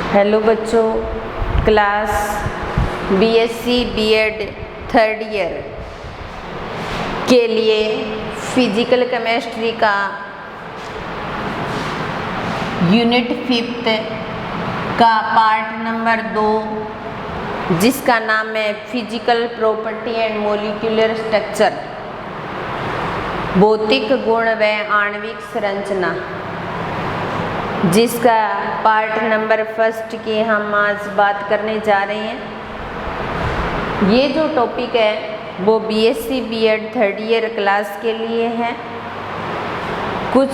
Hello बच्चों, class BSc BEd third year के लिए फिजिकल केमिस्ट्री का यूनिट 5 का पार्ट नंबर 2 जिसका नाम है physical property and molecular structure, भौतिक गुण व आणविक संरचना, जिसका पार्ट नंबर 1 की हम आज बात करने जा रहे हैं। ये जो टॉपिक है वो BSc BEd third year class के लिए है। कुछ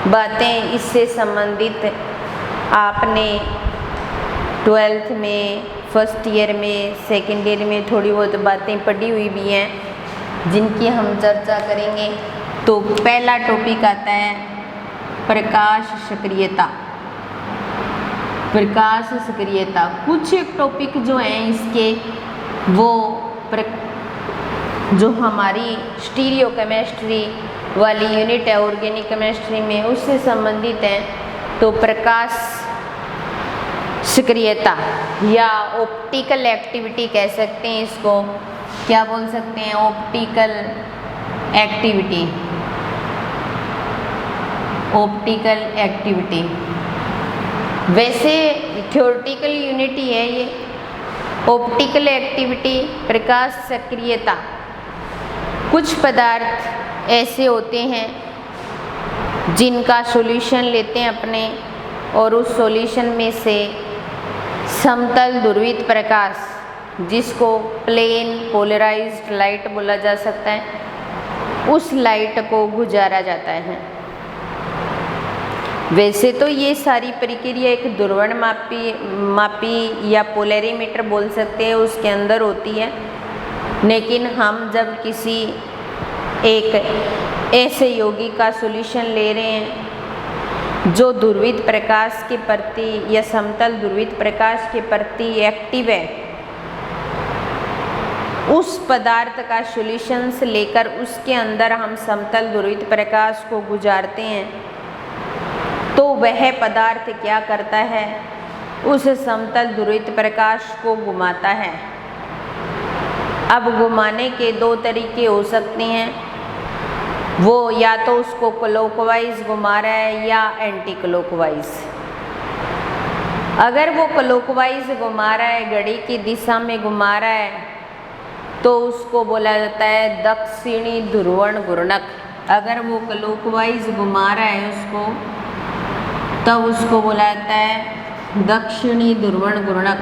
बातें इससे संबंधित आपने 12th में, फर्स्ट ईयर में, सेकेंड ईयर में थोड़ी बहुत बातें पढ़ी हुई भी हैं जिनकी हम चर्चा करेंगे। तो पहला टॉपिक आता है प्रकाश सक्रियता। प्रकाश सक्रियता कुछ टॉपिक जो हैं इसके वो जो हमारी स्टीरियो केमिस्ट्री वाली यूनिट है ऑर्गेनिक केमिस्ट्री में, उससे संबंधित हैं। तो प्रकाश सक्रियता या ऑप्टिकल एक्टिविटी कह सकते हैं इसको, क्या बोल सकते हैं, ऑप्टिकल एक्टिविटी। ऑप्टिकल एक्टिविटी वैसे थ्योरेटिकल यूनिट ही है ये। ऑप्टिकल एक्टिविटी, प्रकाश सक्रियता। कुछ पदार्थ ऐसे होते हैं जिनका सॉल्यूशन लेते हैं अपने, और उस सॉल्यूशन में से समतल ध्रुवित प्रकाश, जिसको प्लेन पोलराइज्ड लाइट बोला जा सकता है, उस लाइट को गुजारा जाता है। वैसे तो ये सारी प्रक्रिया एक ध्रुवण मापी या पोलरीमीटर बोल सकते हैं उसके अंदर होती है, लेकिन हम जब किसी एक ऐसे यौगिक का सॉल्यूशन ले रहे हैं जो ध्रुवित प्रकाश के प्रति या समतल ध्रुवित प्रकाश के प्रति एक्टिव है, उस पदार्थ का सॉल्यूशन से लेकर उसके अंदर हम समतल ध्रुवित प्रकाश को गुजारते हैं, तो वह पदार्थ क्या करता है, उस समतल ध्रुवित प्रकाश को घुमाता है। अब घुमाने के दो तरीके हो सकते हैं, वो या तो उसको क्लॉकवाइज घुमा रहा है या एंटी क्लॉकवाइज। अगर वो क्लॉकवाइज घुमा रहा है, घड़ी की दिशा में घुमा रहा है, तो उसको बोला जाता है दक्षिणी ध्रुवण घूर्णक। अगर वो क्लॉकवाइज घुमा रहा है उसको, तब उसको बोला जाता है दक्षिणी ध्रुवण घूर्णक।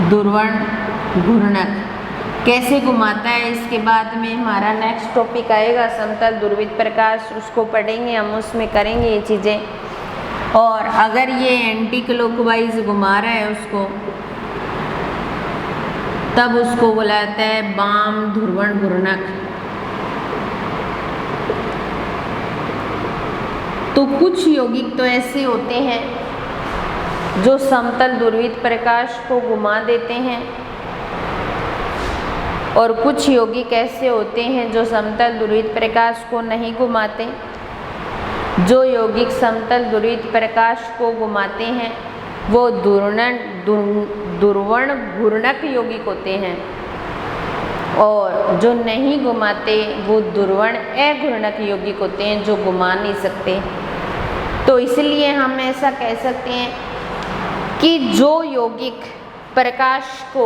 ध्रुवण घूर्णक कैसे घुमाता है, इसके बाद में हमारा नेक्स्ट टॉपिक आएगा समतल ध्रुवित प्रकाश, उसको पढ़ेंगे हम, उसमें करेंगे ये चीज़ें। और अगर ये एंटी क्लॉकवाइज घुमा रहा है उसको, तब उसको बोला जाता है वाम ध्रुवण घूर्णक। तो कुछ यौगिक तो ऐसे होते हैं जो समतल ध्रुवित प्रकाश को घुमा देते हैं, और कुछ यौगिक ऐसे होते हैं जो समतल ध्रुवित प्रकाश को नहीं घुमाते। जो यौगिक समतल ध्रुवित प्रकाश को घुमाते हैं वो ध्रुवण घूर्णक यौगिक होते हैं, और जो नहीं घुमाते वो ध्रुवण अघूर्णक यौगिक होते हैं जो घुमा नहीं सकते। तो इसलिए हम ऐसा कह सकते हैं कि जो यौगिक प्रकाश को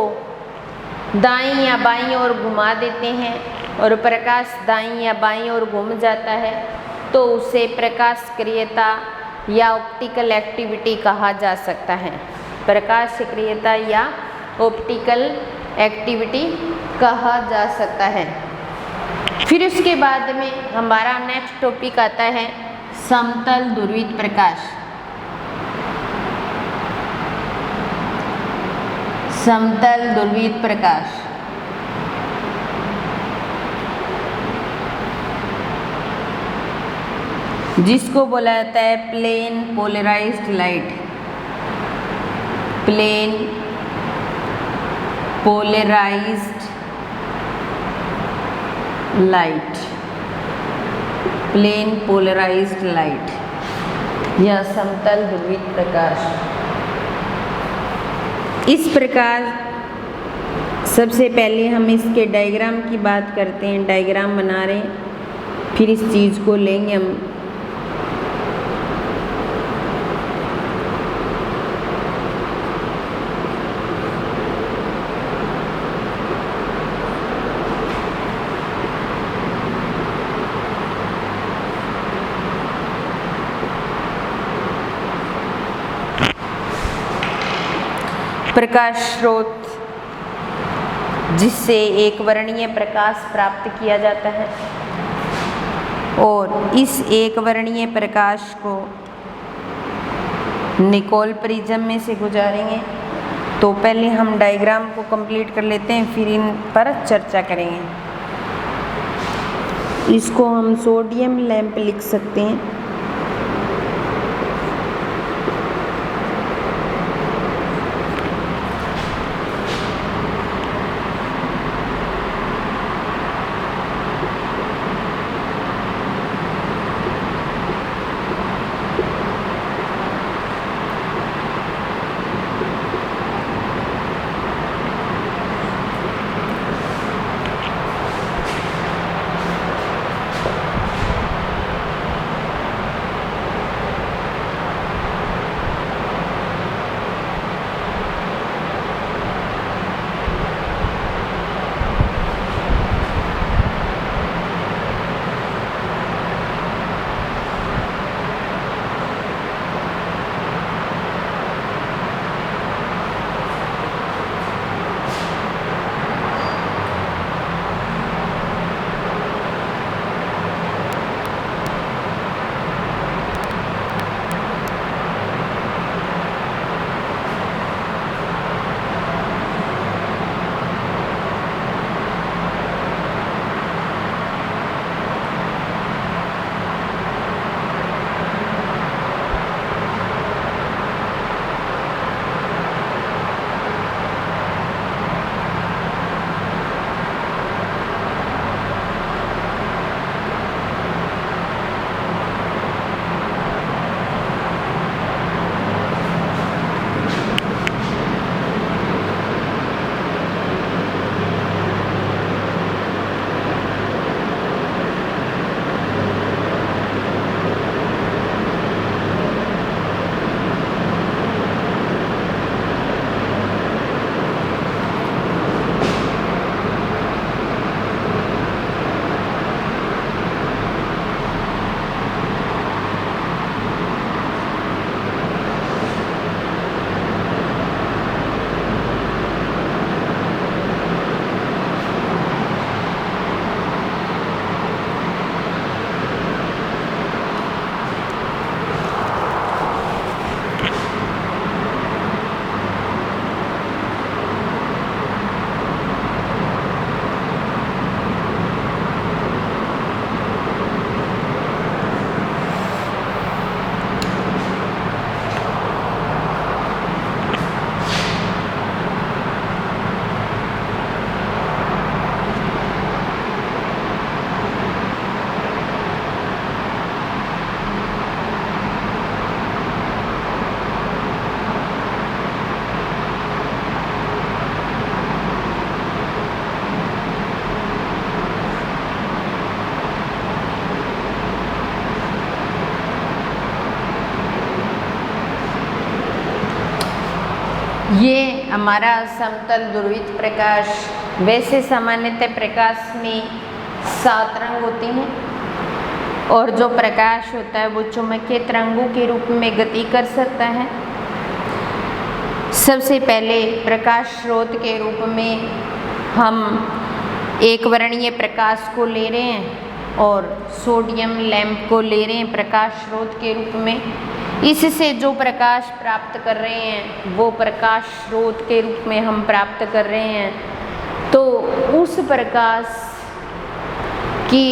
दाईं या बाईं ओर घुमा देते हैं और प्रकाश दाईं या बाईं ओर घूम जाता है, तो उसे प्रकाश सक्रियता या ऑप्टिकल एक्टिविटी कहा जा सकता है। प्रकाश सक्रियता या ऑप्टिकल एक्टिविटी कहा जा सकता है। फिर उसके बाद में हमारा नेक्स्ट टॉपिक आता है समतल ध्रुवित प्रकाश। समतल ध्रुवित प्रकाश जिसको बोला जाता है plane polarised light. Plane polarised light, plane polarised light. या समतल ध्रुवित प्रकाश। इस प्रकार सबसे पहले हम इसके डायग्राम की बात करते हैं। डायग्राम बना रहे हैं, फिर इस चीज़ को लेंगे हम। प्रकाश स्रोत जिससे एक वर्णीय प्रकाश प्राप्त किया जाता है और इस एक वर्णीय प्रकाश को निकोल प्रिज्म में से गुजारेंगे। तो पहले हम डायग्राम को कंप्लीट कर लेते हैं, फिर इन पर चर्चा करेंगे। इसको हम सोडियम लैंप लिख सकते हैं। ये हमारा समतल ध्रुवित प्रकाश। वैसे सामान्यतः प्रकाश में 7 रंग होते हैं और जो प्रकाश होता है वो चुंबकीय तरंगों के रूप में गति कर सकता है। सबसे पहले प्रकाश स्रोत के रूप में हम एक वर्णीय प्रकाश को ले रहे हैं और सोडियम लैंप को ले रहे हैं प्रकाश स्रोत के रूप में। इससे जो प्रकाश प्राप्त कर रहे हैं वो प्रकाश स्रोत के रूप में हम प्राप्त कर रहे हैं। तो उस प्रकाश की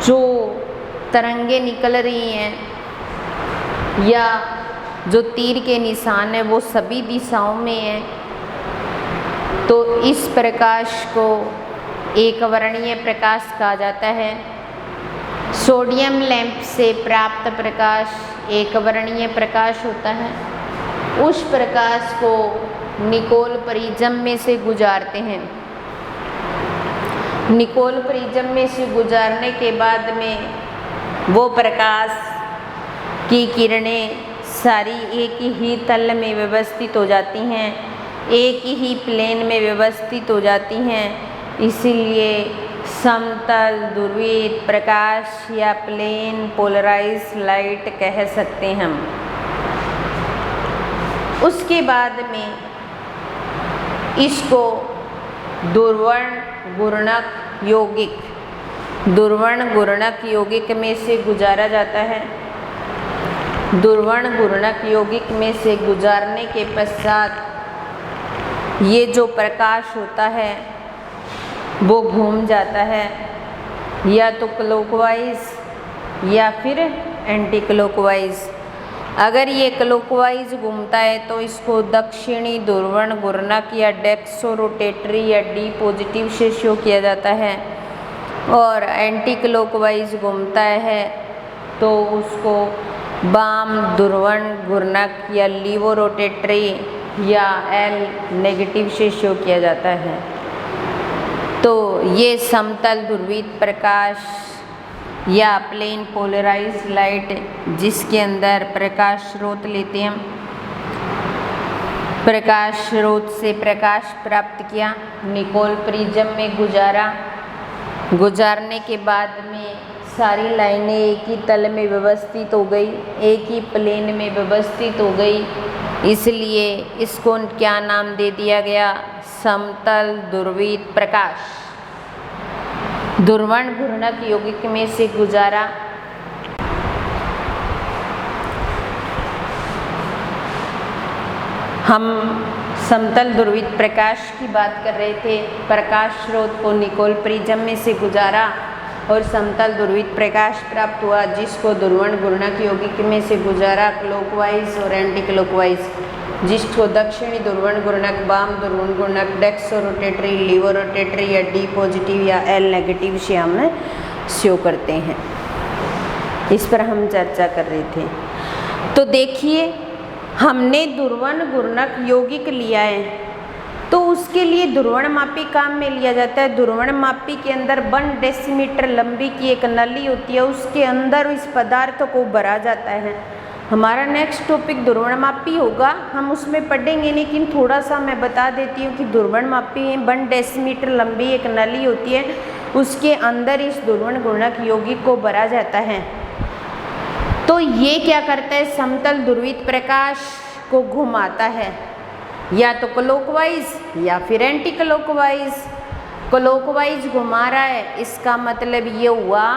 जो तरंगे निकल रही हैं या जो तीर के निशान है वो सभी दिशाओं में है। तो इस प्रकाश को एक वर्णीय प्रकाश कहा जाता है। सोडियम लैंप से प्राप्त प्रकाश एक वर्णीय प्रकाश होता है। उस प्रकाश को निकोल प्रिज्म में से गुजारते हैं। निकोल प्रिज्म में से गुजारने के बाद में वो प्रकाश की किरणें सारी एक ही तल में व्यवस्थित हो जाती हैं, एक ही प्लेन में व्यवस्थित हो जाती हैं। इसीलिए समतल ध्रुवित प्रकाश या प्लेन पोलराइज लाइट कह सकते हैं हम। उसके बाद में इसको ध्रुवण घूर्णक यौगिक में से गुजारा जाता है। ध्रुवण घूर्णक यौगिक में से गुजारने के पश्चात ये जो प्रकाश होता है वो घूम जाता है, या तो क्लॉकवाइज या फिर एंटी क्लॉकवाइज। अगर ये क्लॉकवाइज घूमता है तो इसको दक्षिणी ध्रुवण घूर्णक या डेक्सो रोटेटरी या डी पॉजिटिव से शो किया जाता है, और एंटी क्लॉकवाइज घूमता है तो उसको वाम ध्रुवण घूर्णक या लीवो रोटेटरी या एल नेगेटिव से शो किया जाता है। तो ये समतल ध्रुवित प्रकाश या प्लेन पोलराइज लाइट जिसके अंदर प्रकाश स्रोत लेते हैं, प्रकाश स्रोत से प्रकाश प्राप्त किया, निकोल प्रिज्म में गुजारने के बाद में सारी लाइनें एक ही तल में व्यवस्थित हो गई, एक ही प्लेन में व्यवस्थित हो गई। इसलिए इसको क्या नाम दे दिया गया? समतल ध्रुवित प्रकाश। ध्रुवण घूर्णक यौगिक में से गुजारा। हम समतल ध्रुवित प्रकाश की बात कर रहे थे। प्रकाश स्रोत को निकोल प्रिज्म में से गुजारा और समतल ध्रुवित प्रकाश प्राप्त हुआ, जिसको ध्रुवण घूर्णक यौगिक में से गुजारा क्लॉकवाइज और एंटी क्लॉकवाइज, जिसको दक्षिणी ध्रुवण घूर्णक, वाम ध्रुवण घूर्णक, डेक्सो रोटेटरी, लीवो रोटेटरी या डी पॉजिटिव या एल नेगेटिव से हम शो करते हैं। इस पर हम चर्चा कर रहे थे। तो देखिए, हमने ध्रुवण घूर्णक यौगिक लिया है तो उसके लिए ध्रुवण मापी काम में लिया जाता है। ध्रुवण मापी के अंदर 1 डेसीमीटर लंबी की एक नली होती है, उसके अंदर इस पदार्थ को भरा जाता है। हमारा नेक्स्ट टॉपिक ध्रुवण मापी होगा, हम उसमें पढ़ेंगे, लेकिन थोड़ा सा मैं बता देती हूँ कि ध्रुवण मापी 1 डेसीमीटर लंबी एक नली होती है, उसके अंदर इस ध्रुवण घूर्णक यौगिक को भरा जाता है। तो ये क्या करता है? समतल ध्रुवित प्रकाश को घुमाता है, या तो क्लॉकवाइज या फिर एंटी क्लॉकवाइज। क्लॉकवाइज घुमा रहा है, इसका मतलब ये हुआ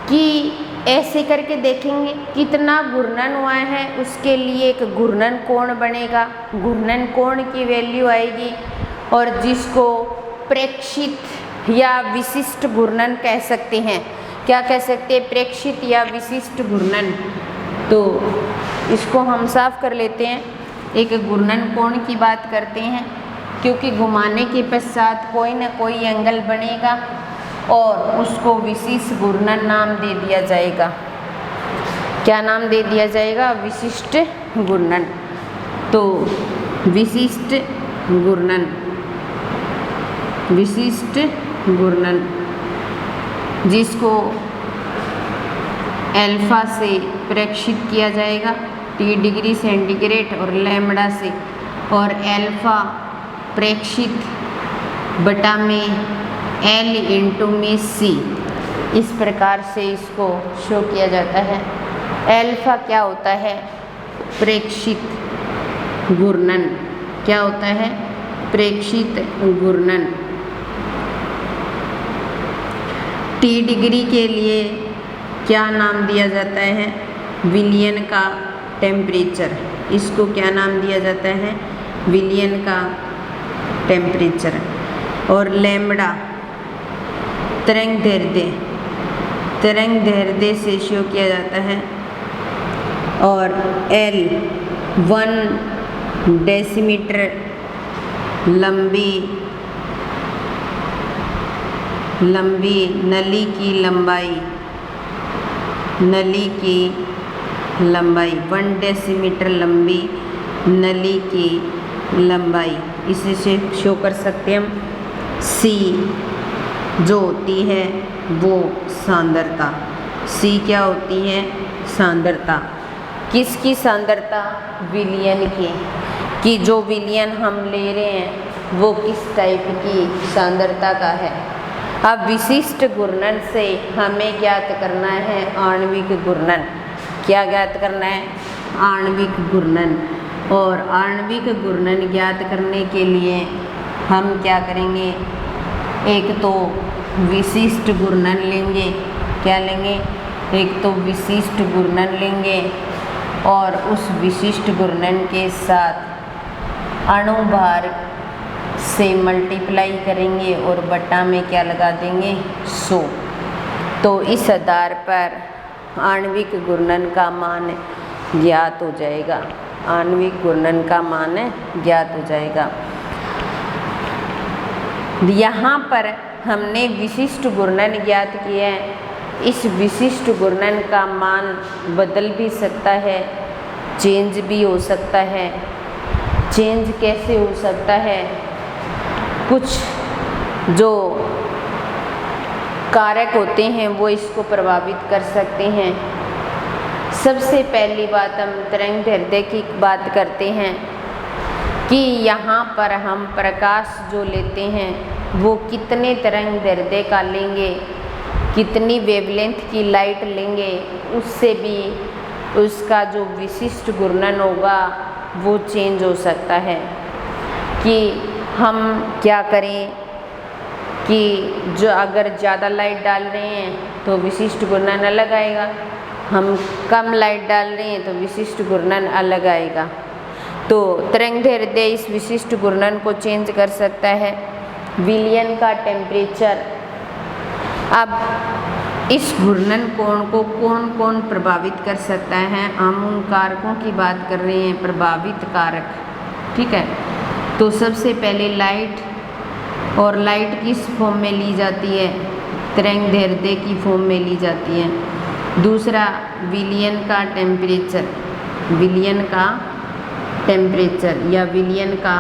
कि ऐसे करके देखेंगे कितना घूर्णन हुआ है, उसके लिए एक घूर्णन कोण बनेगा। घूर्णन कोण की वैल्यू आएगी, और जिसको प्रेक्षित या विशिष्ट घूर्णन कह सकते हैं। क्या कह सकते हैं? प्रेक्षित या विशिष्ट घूर्णन। तो इसको हम साफ कर लेते हैं। एक घूर्णन कोण की बात करते हैं, क्योंकि घुमाने के पश्चात कोई ना कोई एंगल बनेगा और उसको विशिष्ट घूर्णन नाम दे दिया जाएगा। क्या नाम दे दिया जाएगा? विशिष्ट घूर्णन। तो विशिष्ट घूर्णन, विशिष्ट घूर्णन जिसको अल्फा से प्रेक्षित किया जाएगा T डिग्री सेंटीग्रेड और लैम्बडा से, और अल्फा प्रेक्षित बटा में L इंटू में C, इस प्रकार से इसको शो किया जाता है। अल्फा क्या होता है? प्रेक्षित घूर्णन। क्या होता है? प्रेक्षित घूर्णन। T डिग्री के लिए क्या नाम दिया जाता है? विलियन का टेम्परेचर। इसको क्या नाम दिया जाता है? विलियन का टेम्परेचर। और लैम्बडा तरंग दैर्ध्य से शो किया जाता है, और L 1 डेसीमीटर लंबी नली की लंबाई नली की लंबाई, 1 डेसीमीटर लंबी नली की लंबाई, इसे से शो कर सकते हैं हम। सी जो होती है वो सांद्रता, सी क्या होती है? सांद्रता। किसकी सांद्रता? विलयन की, कि जो विलयन हम ले रहे हैं वो किस टाइप की सांद्रता का है। अब विशिष्ट घूर्णन से हमें ज्ञात करना है आणविक घूर्णन। क्या ज्ञात करना है? आणविक घूर्णन। और आणविक घूर्णन ज्ञात करने के लिए हम क्या करेंगे? एक तो विशिष्ट घूर्णन लेंगे। क्या लेंगे? एक तो विशिष्ट घूर्णन लेंगे और उस विशिष्ट घूर्णन के साथ अणुभार से मल्टीप्लाई करेंगे और बटा में क्या लगा देंगे? 100। तो इस आधार पर आणविक घूर्णन का मान ज्ञात हो जाएगा। आणविक घूर्णन का मान ज्ञात हो जाएगा। यहाँ पर हमने विशिष्ट घूर्णन ज्ञात किया है। इस विशिष्ट घूर्णन का मान बदल भी सकता है, चेंज भी हो सकता है। चेंज कैसे हो सकता है? कुछ जो कारक होते हैं वो इसको प्रभावित कर सकते हैं। सबसे पहली बात हम तरंगदैर्ध्य की बात करते हैं कि यहाँ पर हम प्रकाश जो लेते हैं वो कितने तरंगदैर्ध्य का लेंगे, कितनी वेवलेंथ की लाइट लेंगे, उससे भी उसका जो विशिष्ट घूर्णन होगा वो चेंज हो सकता है। कि हम क्या करें कि जो अगर ज़्यादा लाइट डाल रहे हैं तो विशिष्ट घूर्णन अलग आएगा, हम कम लाइट डाल रहे हैं तो विशिष्ट घूर्णन अलग आएगा। तो तरंगदैर्ध्य इस विशिष्ट घूर्णन को चेंज कर सकता है। विलयन का टेम्परेचर, अब इस घूर्णन कोण को कौन कौन प्रभावित कर सकता है? हम उन कारकों की बात कर रहे हैं, प्रभावित कारक। ठीक है, तो सबसे पहले लाइट, और लाइट किस फॉर्म में ली जाती है? तरंगदैर्ध्य की फॉर्म में ली जाती है। दूसरा विलयन का टेम्परेचर, विलयन का टेम्परेचर या विलयन का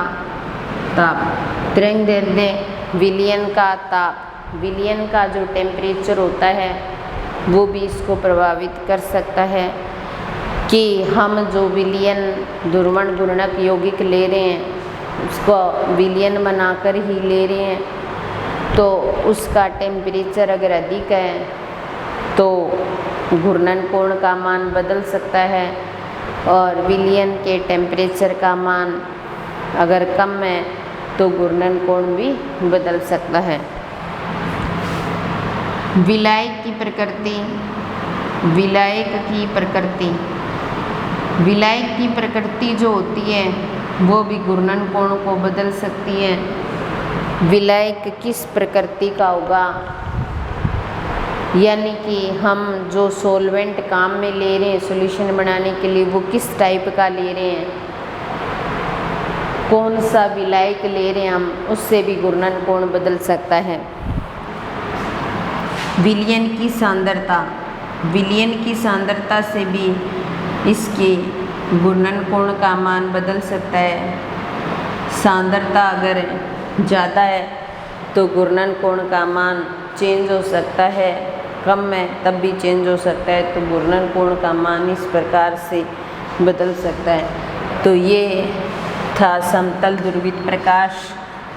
ताप। तरंगदैर्ध्य, विलयन का ताप, विलयन का जो टेम्परेचर होता है वो भी इसको प्रभावित कर सकता है कि हम जो विलयन ध्रुवण घूर्णक यौगिक ले रहे हैं उसको विलयन बनाकर ही ले रहे हैं, तो उसका टेम्परेचर अगर अधिक है तो घूर्णन कोण का मान बदल सकता है, और विलयन के टेम्परेचर का मान अगर कम है तो घूर्णन कोण भी बदल सकता है। विलायक की प्रकृति, विलायक की प्रकृति, विलायक की प्रकृति जो होती है वो भी घूर्णन कोण को बदल सकती है। विलायक किस प्रकृति का होगा? यानी कि हम जो सॉल्वेंट काम में ले रहे हैं सॉल्यूशन बनाने के लिए वो किस टाइप का ले रहे हैं, कौन सा विलायक ले रहे हैं हम, उससे भी घूर्णन कोण बदल सकता है। विलयन की सांद्रता, विलयन की सांद्रता से भी इसके घूर्णन कोण का मान बदल सकता है। सांद्रता अगर ज़्यादा है तो घूर्णन कोण का मान चेंज हो सकता है, कम है तब भी चेंज हो सकता है, तो घूर्णन कोण का मान इस प्रकार से बदल सकता है। तो ये था समतल ध्रुवित प्रकाश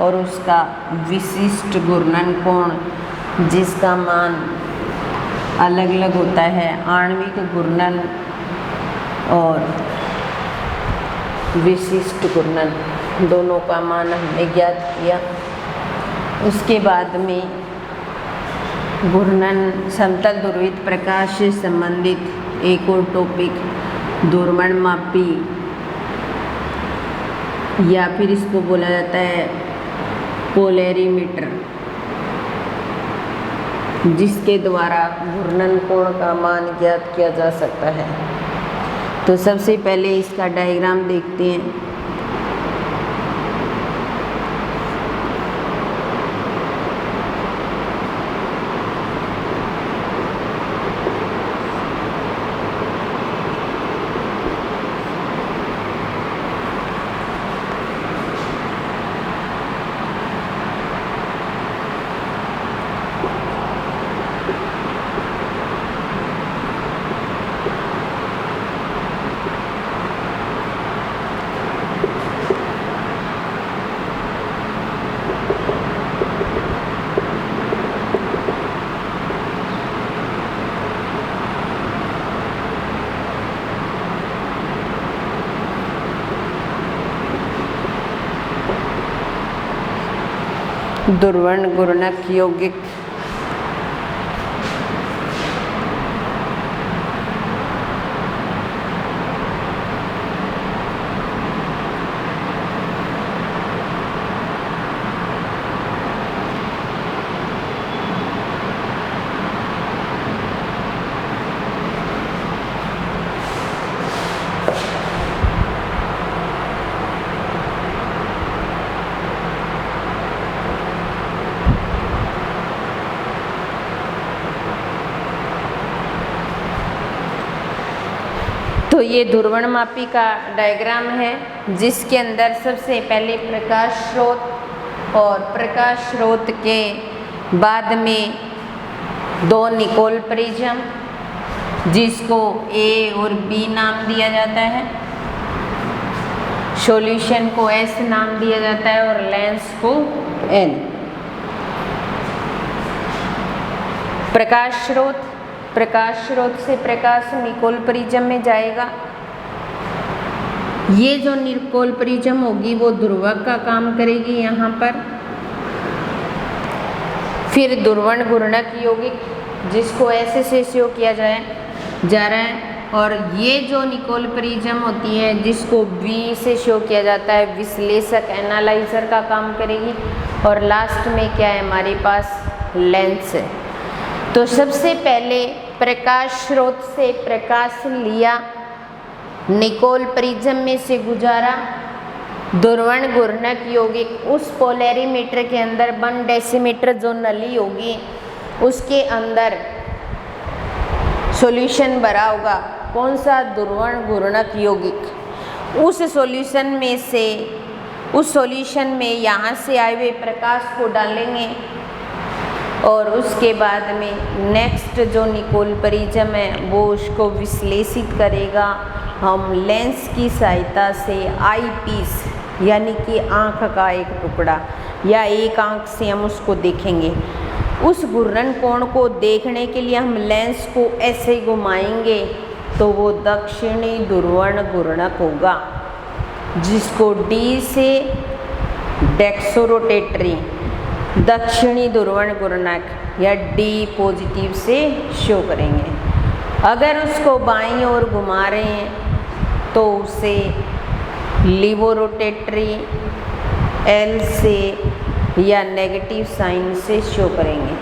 और उसका विशिष्ट घूर्णन कोण जिसका मान अलग अलग होता है। आणविक घूर्णन और विशिष्ट घूर्णन दोनों का मान हमने ज्ञात किया। उसके बाद में घूर्णन समतल ध्रुवित प्रकाश से संबंधित एक और टॉपिक ध्रुवणमापी, या फिर इसको बोला जाता है पोलैरिमीटर, जिसके द्वारा घूर्णन कोण का मान ज्ञात किया जा सकता है। तो सबसे पहले इसका डायग्राम देखते हैं। ध्रुवण गुणक यौगिक तो ये ध्रुवणमापी का डायग्राम है, जिसके अंदर सबसे पहले प्रकाश स्रोत और प्रकाश स्रोत के बाद में दो निकोल प्रिज्म जिसको ए और बी नाम दिया जाता है, सॉल्यूशन को एस नाम दिया जाता है और लेंस को एन। प्रकाश स्रोत से प्रकाश निकोल प्रिज्म में जाएगा। ये जो निकोल प्रिज्म होगी वो ध्रुवक का काम करेगी यहाँ पर। फिर ध्रुवण घूर्णक यौगिक जिसको ऐसे से शो किया जा रहा है, और ये जो निकोल प्रिज्म होती है जिसको बी से शो किया जाता है, विश्लेषक एनालाइजर का काम करेगी। और लास्ट में क्या है हमारे पास, लेंस है। तो सबसे पहले प्रकाश स्रोत से प्रकाश लिया, निकोल प्रिज्म में से गुजारा, ध्रुवण घूर्णक यौगिक उस पोलैरिमीटर के अंदर 1 डेसीमीटर जो नली होगी उसके अंदर सॉल्यूशन भरा होगा। कौन सा, ध्रुवण घूर्णक यौगिक। उस सॉल्यूशन में यहाँ से आए हुए प्रकाश को डालेंगे और उसके बाद में नेक्स्ट जो निकोल प्रिज्म है वो उसको विश्लेषित करेगा। हम लेंस की सहायता से आई पीस यानी कि आँख का एक टुकड़ा या एक आँख से हम उसको देखेंगे। उस घूर्णन कोण को देखने के लिए हम लेंस को ऐसे घुमाएंगे तो वो दक्षिणी ध्रुवण घूर्णक होगा, जिसको डी से डेक्सोरोटेटरी दक्षिणी ध्रुवण घूर्णक या डी पॉजिटिव से शो करेंगे। अगर उसको बाईं ओर घुमा रहे हैं तो उसे लिवोरोटेटरी एल से या नेगेटिव साइन से शो करेंगे।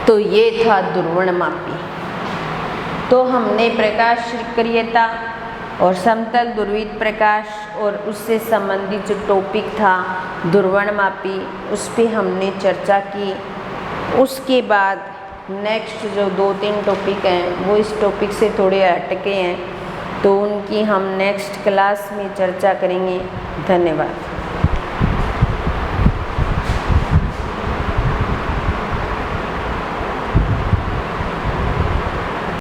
तो ये था ध्रुवणमापी। तो हमने प्रकाश सक्रियता और समतल ध्रुवित प्रकाश और उससे संबंधित जो टॉपिक था ध्रुवणमापी, उस पर हमने चर्चा की। उसके बाद नेक्स्ट जो 2-3 टॉपिक हैं वो इस टॉपिक से थोड़े हटके हैं, तो उनकी हम नेक्स्ट क्लास में चर्चा करेंगे। धन्यवाद।